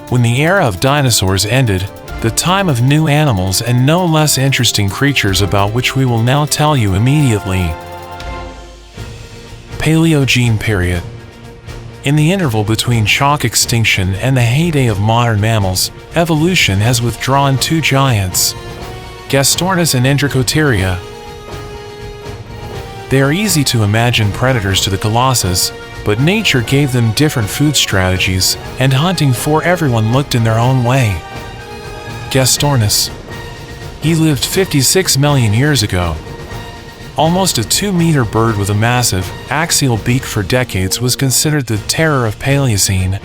When the era of dinosaurs ended, the time of new animals and no less interesting creatures about which we will now tell you immediately. Paleogene period. In the interval between chalk extinction and the heyday of modern mammals, evolution has withdrawn two giants, Gastornis and Indricotherium. They are easy to imagine predators to the colossus, but nature gave them different food strategies, and hunting for everyone looked in their own way. Gastornis. He lived 56 million years ago. Almost a 2-meter bird with a massive, axial beak for decades was considered the terror of Paleocene.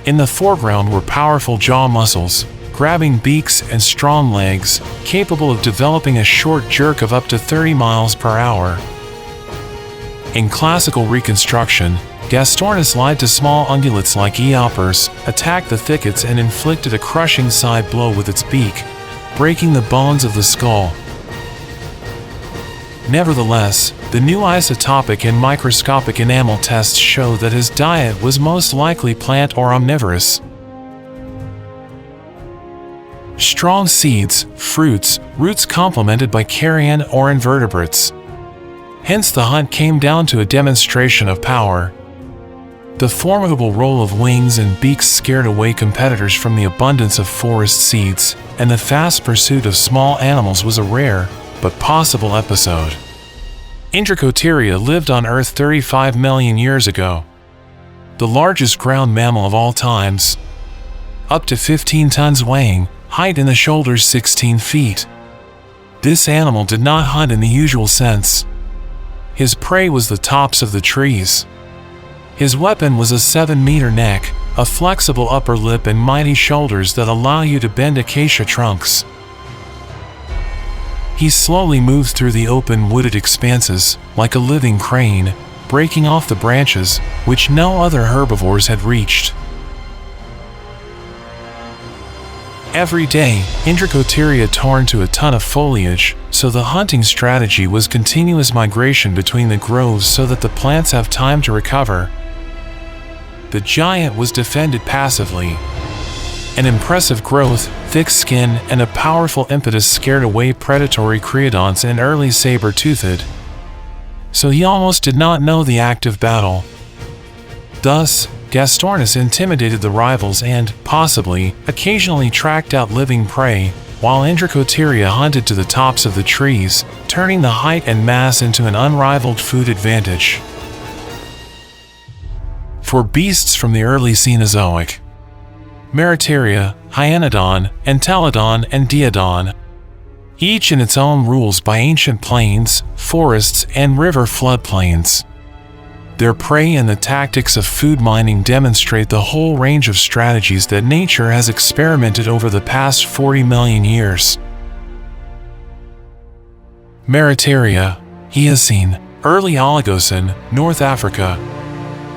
In the foreground were powerful jaw muscles, grabbing beaks and strong legs, capable of developing a short jerk of up to 30 miles per hour. In classical reconstruction, Gastornis lied to small ungulates like eoppers, attacked the thickets and inflicted a crushing side blow with its beak, breaking the bones of the skull. Nevertheless, the new isotopic and microscopic enamel tests show that his diet was most likely plant or omnivorous. Strong seeds, fruits, roots complemented by carrion or invertebrates. Hence the hunt came down to a demonstration of power. The formidable roll of wings and beaks scared away competitors from the abundance of forest seeds, and the fast pursuit of small animals was a rare, but possible episode. Indricotheria lived on Earth 35 million years ago. The largest ground mammal of all times. Up to 15 tons weighing, height in the shoulders 16 feet. This animal did not hunt in the usual sense. His prey was the tops of the trees. His weapon was a 7-meter neck, a flexible upper lip and mighty shoulders that allow you to bend acacia trunks. He slowly moved through the open wooded expanses, like a living crane, breaking off the branches, which no other herbivores had reached. Every day, Indricotheria tore into a ton of foliage, so the hunting strategy was continuous migration between the groves so that the plants have time to recover. The giant was defended passively. An impressive growth, thick skin, and a powerful impetus scared away predatory creodonts and early saber-toothed. So he almost did not know the active battle. Thus, Gastornis intimidated the rivals and, possibly, occasionally tracked out living prey, while Indricotheria hunted to the tops of the trees, turning the height and mass into an unrivaled food advantage. For beasts from the early Cenozoic: Meritaria, Hyenodon, Entelodon and Daeodon. Each in its own rules by ancient plains, forests, and river floodplains. Their prey and the tactics of food mining demonstrate the whole range of strategies that nature has experimented over the past 40 million years. Meritaria, Eocene, early Oligocene, North Africa.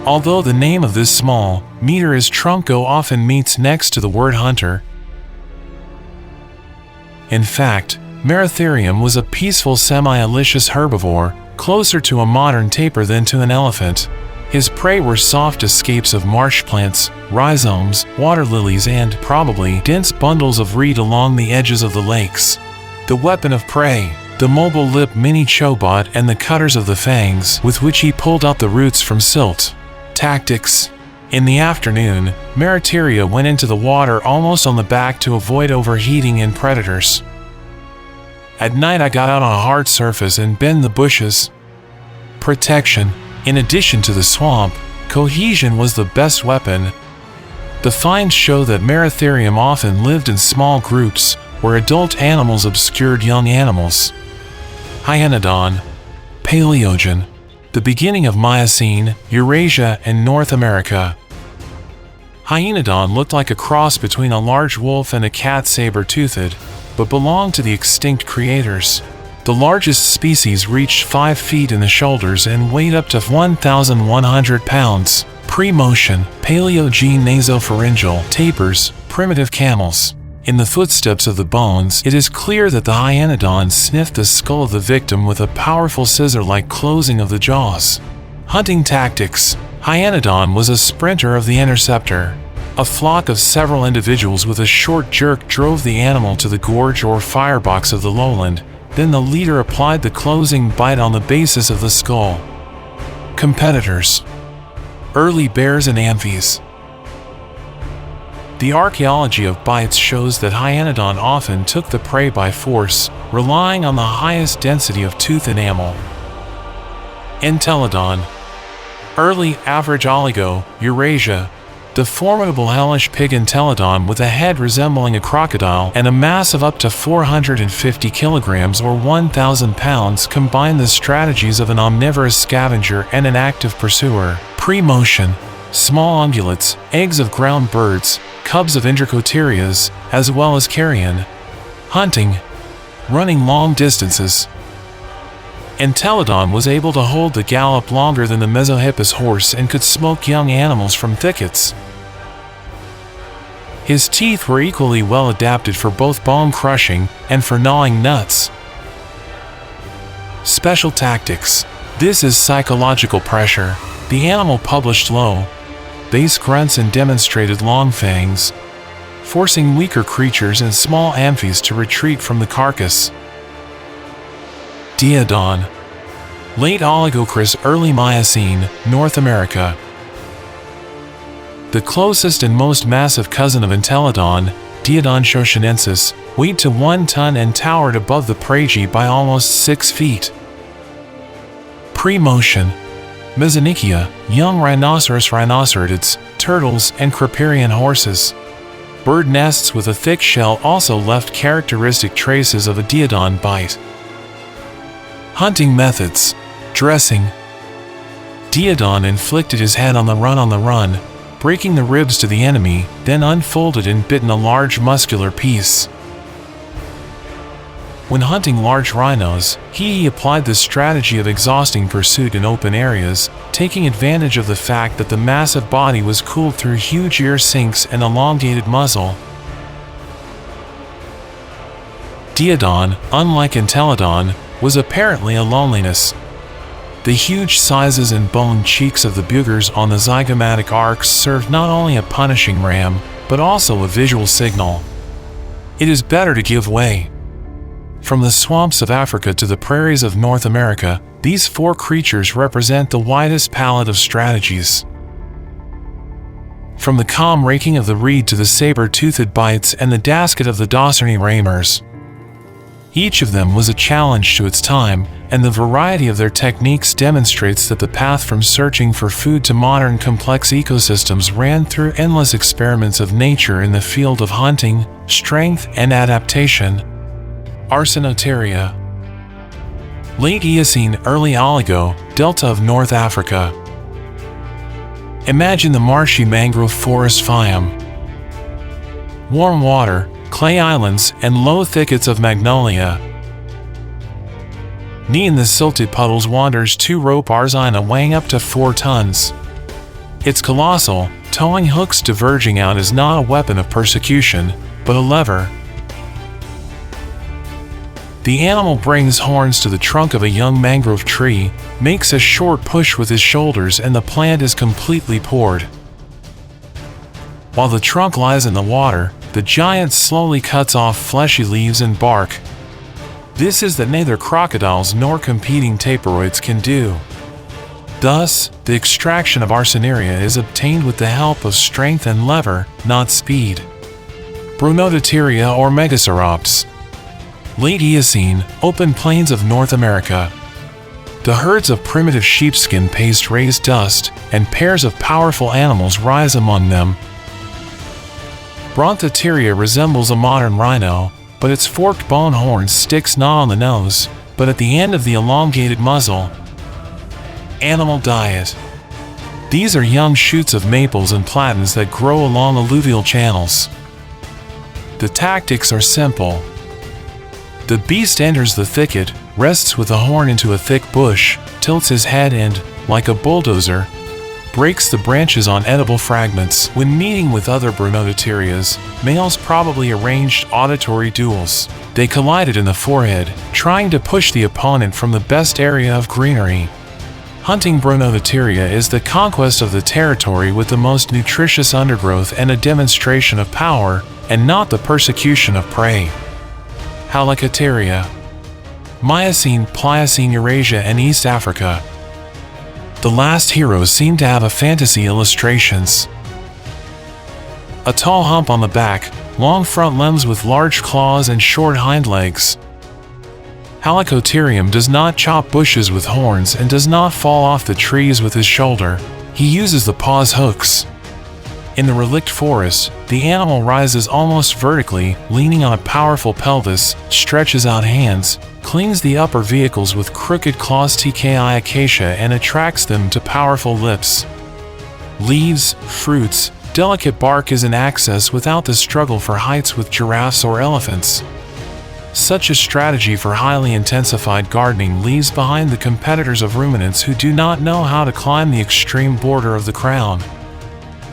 Although the name of this small, meter-is trunco often meets next to the word hunter. In fact, Meritaria was a peaceful semi-alicious herbivore, closer to a modern tapir than to an elephant. His prey were soft escapes of marsh plants, rhizomes, water lilies and, probably, dense bundles of reed along the edges of the lakes. The weapon of prey: the mobile lip mini chobot and the cutters of the fangs with which he pulled out the roots from silt. Tactics: in the afternoon, Meritaria went into the water almost on the back to avoid overheating and predators. At night I got out on a hard surface and bend the bushes. Protection: in addition to the swamp, cohesion was the best weapon. The finds show that Meritaria often lived in small groups, where adult animals obscured young animals. Hyenodon, Paleogene, the beginning of Miocene, Eurasia and North America. Hyenodon looked like a cross between a large wolf and a cat saber-toothed, but belonged to the extinct creators. The largest species reached 5 feet in the shoulders and weighed up to 1,100 pounds. Pre-motion, Paleogene nasopharyngeal tapirs, primitive camels. In the footsteps of the bones, it is clear that the Hyenodon sniffed the skull of the victim with a powerful scissor-like closing of the jaws. Hunting tactics: Hyenodon was a sprinter of the interceptor. A flock of several individuals with a short jerk drove the animal to the gorge or firebox of the lowland, then the leader applied the closing bite on the basis of the skull. Competitors: early bears and amphies. The archaeology of bites shows that Hyenodon often took the prey by force, relying on the highest density of tooth enamel. Entelodon. Early average oligo, Eurasia. The formidable hellish pig Entelodon with a head resembling a crocodile and a mass of up to 450 kilograms or 1,000 pounds combine the strategies of an omnivorous scavenger and an active pursuer. Pre-motion. Small ungulates, eggs of ground birds, cubs of Indricotherias, as well as carrion. Hunting. Running long distances. Entelodon was able to hold the gallop longer than the Mesohippus horse and could smoke young animals from thickets. His teeth were equally well adapted for both bone crushing and for gnawing nuts. Special tactics. This is psychological pressure. The animal published low, bass grunts and demonstrated long fangs, forcing weaker creatures and small amphies to retreat from the carcass. Diodon. Late Oligocris, early Miocene, North America. The closest and most massive cousin of Entelodon, Diodon shoshonensis, weighed to 1 ton and towered above the prairie by almost 6 feet. Pre-motion. Mesonychia, young rhinoceratids, turtles, and Cripparian horses. Bird nests with a thick shell also left characteristic traces of a Diodon bite. Hunting methods. Dressing. Diodon inflicted his head on the run, breaking the ribs to the enemy, then unfolded and bitten a large muscular piece. When hunting large rhinos, he applied the strategy of exhausting pursuit in open areas, taking advantage of the fact that the massive body was cooled through huge ear sinks and elongated muzzle. Diodon, unlike Entelodon, was apparently a loneliness. The huge sizes and bone cheeks of the bugers on the zygomatic arcs served not only a punishing ram, but also a visual signal. It is better to give way. From the swamps of Africa to the prairies of North America, these 4 creatures represent the widest palette of strategies. From the calm raking of the reed to the saber-toothed bites and the dasket of the Dawsonii ramers. Each of them was a challenge to its time, and the variety of their techniques demonstrates that the path from searching for food to modern complex ecosystems ran through endless experiments of nature in the field of hunting, strength, and adaptation. Arzina. Late Eocene, early Oligo, Delta of North Africa. Imagine the marshy mangrove forest Fiam. Warm water, clay islands, and low thickets of magnolia. Knee in the silted puddles wanders 2-rope Arzina weighing up to 4 tons. Its colossal, towing hooks diverging out is not a weapon of persecution, but a lever. The animal brings horns to the trunk of a young mangrove tree, makes a short push with his shoulders, and the plant is completely poured. While the trunk lies in the water, the giant slowly cuts off fleshy leaves and bark. This is that neither crocodiles nor competing tapirids can do. Thus, the extraction of Arsinaria is obtained with the help of strength and lever, not speed. Brontoteria or Megasaurops. Late Eocene, open plains of North America. The herds of primitive sheepskin paste raise dust, and pairs of powerful animals rise among them. Brontoteria resembles a modern rhino, but its forked bone horn sticks not on the nose, but at the end of the elongated muzzle. Animal diet. These are young shoots of maples and platans that grow along alluvial channels. The tactics are simple. The beast enters the thicket, rests with a horn into a thick bush, tilts his head and, like a bulldozer, breaks the branches on edible fragments. When meeting with other Brontoterias, males probably arranged auditory duels. They collided in the forehead, trying to push the opponent from the best area of greenery. Hunting Meritaria is the conquest of the territory with the most nutritious undergrowth and a demonstration of power, and not the persecution of prey. Hakotarium. Miocene, Pliocene, Eurasia and East Africa. The last heroes seem to have a fantasy illustrations. A tall hump on the back, long front limbs with large claws and short hind legs. Hakotarium does not chop bushes with horns and does not fall off the trees with his shoulder. He uses the paws hooks. In the relict forest, the animal rises almost vertically, leaning on a powerful pelvis, stretches out hands, cleans the upper vehicles with crooked claws tki acacia and attracts them to powerful lips. Leaves, fruits, delicate bark is an access without the struggle for heights with giraffes or elephants. Such a strategy for highly intensified gardening leaves behind the competitors of ruminants who do not know how to climb the extreme border of the crown.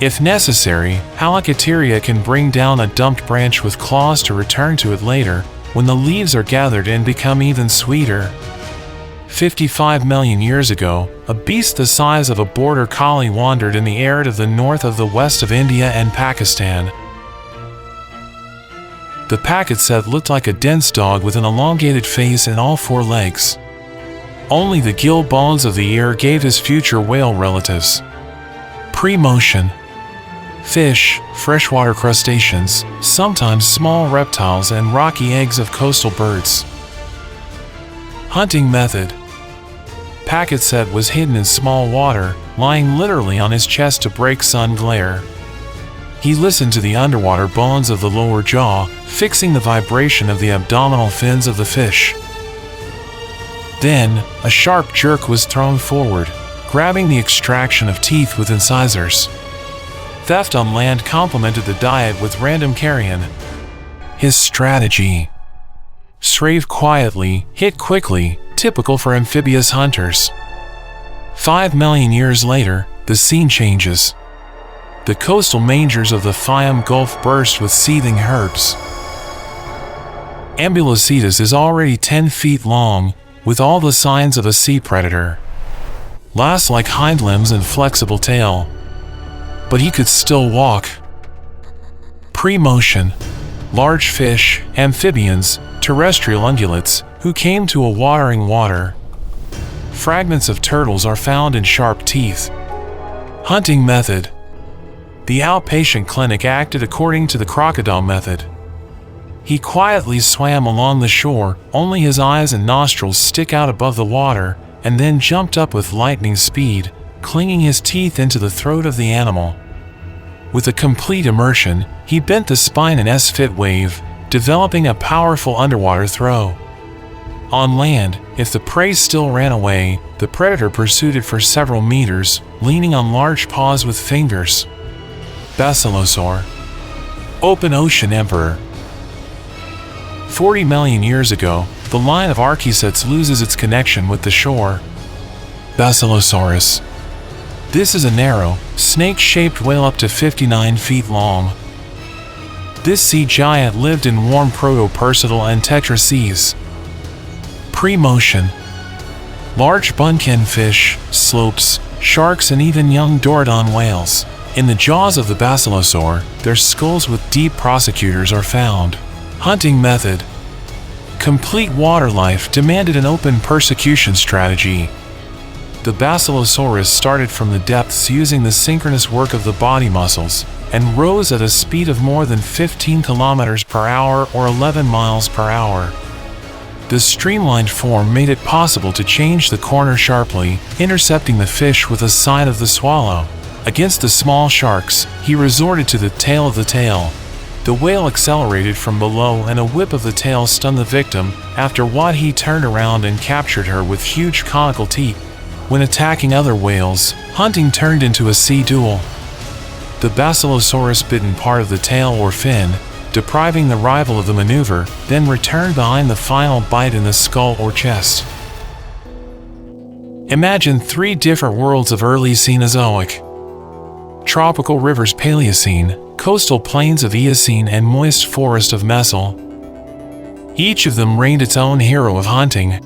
If necessary, Hakotarium can bring down a dumped branch with claws to return to it later, when the leaves are gathered and become even sweeter. 55 million years ago, a beast the size of a border collie wandered in the air to the north of the west of India and Pakistan. The Pakistan looked like a dense dog with an elongated face and all four legs. Only the gill bones of the ear gave his future whale relatives. Pre-motion. Fish, freshwater crustaceans, sometimes small reptiles and rocky eggs of coastal birds. Hunting method. Pakistan was hidden in small water, lying literally on his chest to break sun glare. He listened to the underwater bones of the lower jaw, fixing the vibration of the abdominal fins of the fish. Then, a sharp jerk was thrown forward, grabbing the extraction of teeth with incisors. Theft on land complemented the diet with random carrion. His strategy. Srave quietly, hit quickly, typical for amphibious hunters. 5 million years later, the scene changes. The coastal mangers of the Fiume Gulf burst with seething herbs. Ambulitus is already 10 feet long, with all the signs of a sea predator. Lasts like hind limbs and flexible tail. But he could still walk. Pre-motion. Large fish, amphibians, terrestrial ungulates, who came to a watering water. Fragments of turtles are found in sharp teeth. Hunting method. The outpatient clinic acted according to the crocodile method. He quietly swam along the shore, only his eyes and nostrils stick out above the water, and then jumped up with lightning speed, clinging his teeth into the throat of the animal. With a complete immersion, he bent the spine in S-fit wave, developing a powerful underwater throw. On land, if the prey still ran away, the predator pursued it for several meters, leaning on large paws with fingers. Basilosaur. Open ocean emperor. 40 million years ago, the line of archaeosaurs loses its connection with the shore. Basilosaurus. This is a narrow, snake-shaped whale up to 59 feet long. This sea giant lived in warm proto-Persiidal and Tetra seas. Pre-motion. Large bunkin fish, slopes, sharks and even young Diodon whales. In the jaws of the Basilosaur, their skulls with deep prosecutors are found. Hunting method. Complete water life demanded an open persecution strategy. The Basilosaurus started from the depths using the synchronous work of the body muscles, and rose at a speed of more than 15 kilometers per hour or 11 miles per hour. The streamlined form made it possible to change the corner sharply, intercepting the fish with a sign of the swallow. Against the small sharks, he resorted to the tail of the tail. The whale accelerated from below and a whip of the tail stunned the victim, after what he turned around and captured her with huge conical teeth. When attacking other whales, hunting turned into a sea duel. The Basilosaurus bit in part of the tail or fin, depriving the rival of the maneuver, then returned behind the final bite in the skull or chest. Imagine 3 different worlds of early Cenozoic. Tropical rivers Paleocene, coastal plains of Eocene and moist forest of Meso. Each of them reigned its own hero of hunting.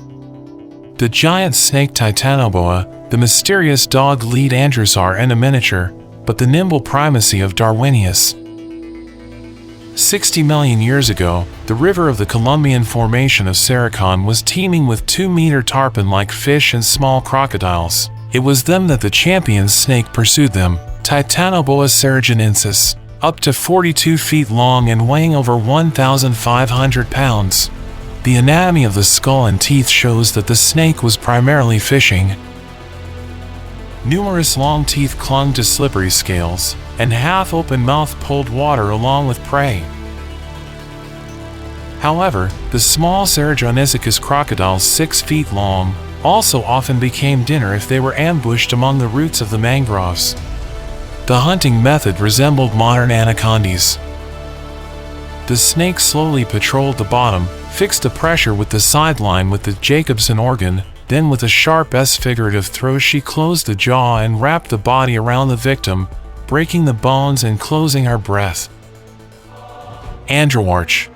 The giant snake Titanoboa, the mysterious dog-lead Andrewsarchus and a miniature, but the nimble primacy of Darwinius. 60 million years ago, the river of the Columbian Formation of Saricon was teeming with 2-meter tarpon-like fish and small crocodiles. It was them that the champion snake pursued them, Titanoboa ceruginoensis, up to 42 feet long and weighing over 1,500 pounds. The anatomy of the skull and teeth shows that the snake was primarily fishing. Numerous long teeth clung to slippery scales, and half-open mouth pulled water along with prey. However, the small Ceruginoensis crocodiles 6 feet long also often became dinner if they were ambushed among the roots of the mangroves. The hunting method resembled modern anacondas. The snake slowly patrolled the bottom, fixed the pressure with the sideline with the Jacobson organ, then with a sharp S-figurative throw she closed the jaw and wrapped the body around the victim, breaking the bones and closing her breath. Andrewsarchus.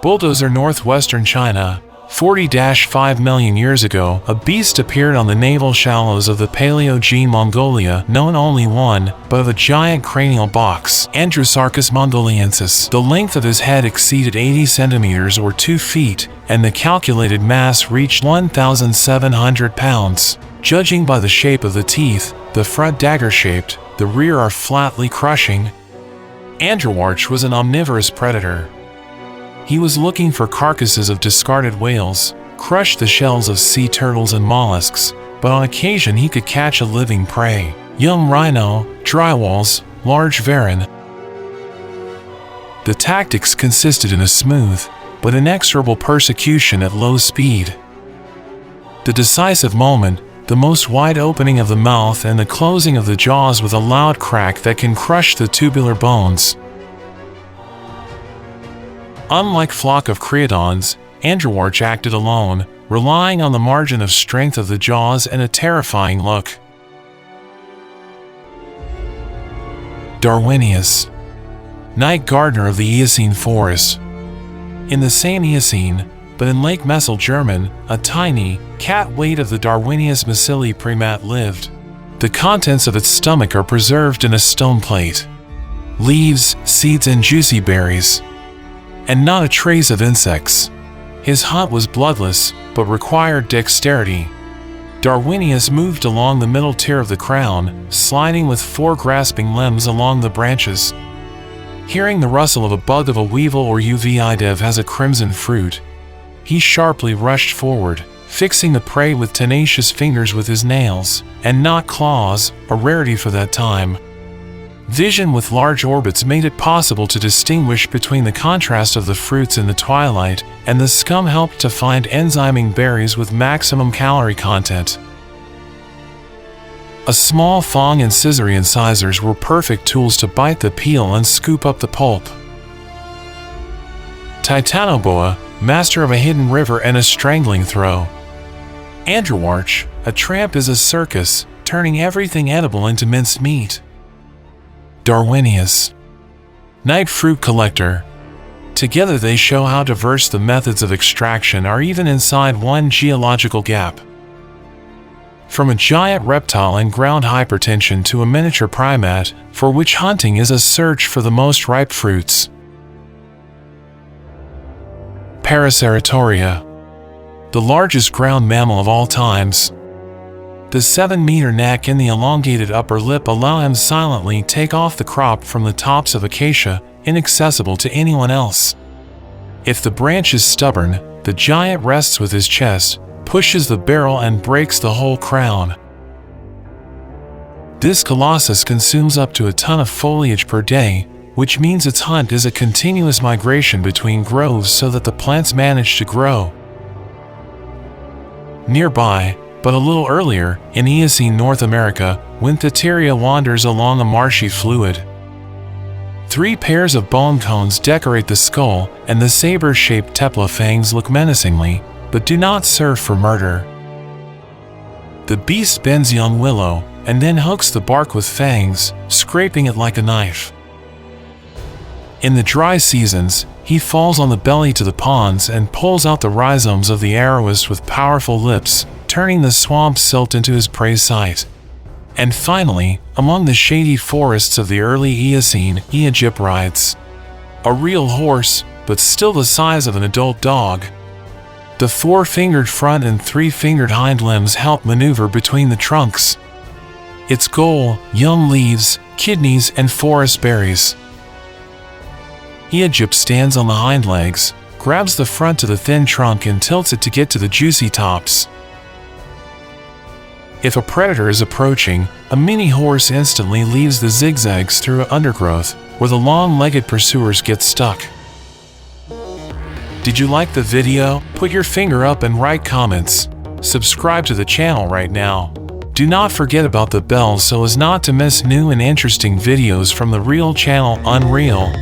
Bulldozer, northwestern China. 40-5 million years ago, a beast appeared on the naval shallows of the Paleogene Mongolia, known only one, but of a giant cranial box, Andrewsarchus mongoliensis. The length of his head exceeded 80 centimeters or 2 feet, and the calculated mass reached 1,700 pounds. Judging by the shape of the teeth, the front dagger-shaped, the rear are flatly crushing. Andrewsarchus was an omnivorous predator. He was looking for carcasses of discarded whales, crushed the shells of sea turtles and mollusks, but on occasion he could catch a living prey, young rhino, drywalls, large varan. The tactics consisted in a smooth, but inexorable persecution at low speed. The decisive moment, the most wide opening of the mouth and the closing of the jaws with a loud crack that can crush the tubular bones. Unlike flock of creodons, Andrewsarchus acted alone, relying on the margin of strength of the jaws and a terrifying look. Darwinius. Night gardener of the Eocene forest. In the same Eocene, but in Lake Mesel-German, a tiny, cat weight of the Darwinius macilli primat lived. The contents of its stomach are preserved in a stone plate. Leaves, seeds and juicy berries. And not a trace of insects. His hunt was bloodless, but required dexterity. Darwinius moved along the middle tier of the crown, sliding with 4 grasping limbs along the branches. Hearing the rustle of a bug of a weevil or uvidev has a crimson fruit, he sharply rushed forward, fixing the prey with tenacious fingers with his nails, and not claws, a rarity for that time. Vision with large orbits made it possible to distinguish between the contrast of the fruits in the twilight, and the scum helped to find enzyming berries with maximum calorie content. A small thong and scissory incisors were perfect tools to bite the peel and scoop up the pulp. Titanoboa, master of a hidden river and a strangling throw. Andrewsarchus, a tramp is a circus, turning everything edible into minced meat. Darwinius. Night fruit collector. Together they show how diverse the methods of extraction are even inside one geological gap. From a giant reptile and ground hypertension to a miniature primate, for which hunting is a search for the most ripe fruits. Pariseratoria. The largest ground mammal of all times. The 7-meter neck and the elongated upper lip allow him silently take off the crop from the tops of acacia, inaccessible to anyone else. If the branch is stubborn, the giant rests with his chest, pushes the barrel and breaks the whole crown. This colossus consumes up to a ton of foliage per day, which means its hunt is a continuous migration between groves so that the plants manage to grow. Nearby, but a little earlier, in Eocene North America, Winthateria wanders along a marshy fluid. 3 pairs of bone cones decorate the skull, and the saber-shaped tepla fangs look menacingly, but do not serve for murder. The beast bends young willow, and then hooks the bark with fangs, scraping it like a knife. In the dry seasons, he falls on the belly to the ponds and pulls out the rhizomes of the arrowis with powerful lips, turning the swamp silt into his prey site. And finally, among the shady forests of the early Eocene, Egypt rides a real horse, but still the size of an adult dog. The four-fingered front and three-fingered hind limbs help maneuver between the trunks. Its goal, young leaves, kidneys, and forest berries. Egypt stands on the hind legs, grabs the front of the thin trunk and tilts it to get to the juicy tops. If a predator is approaching, a mini horse instantly leaves the zigzags through undergrowth, where the long-legged pursuers get stuck. Did you like the video? Put your finger up and write comments. Subscribe to the channel right now. Do not forget about the bell so as not to miss new and interesting videos from the real channel Unreal.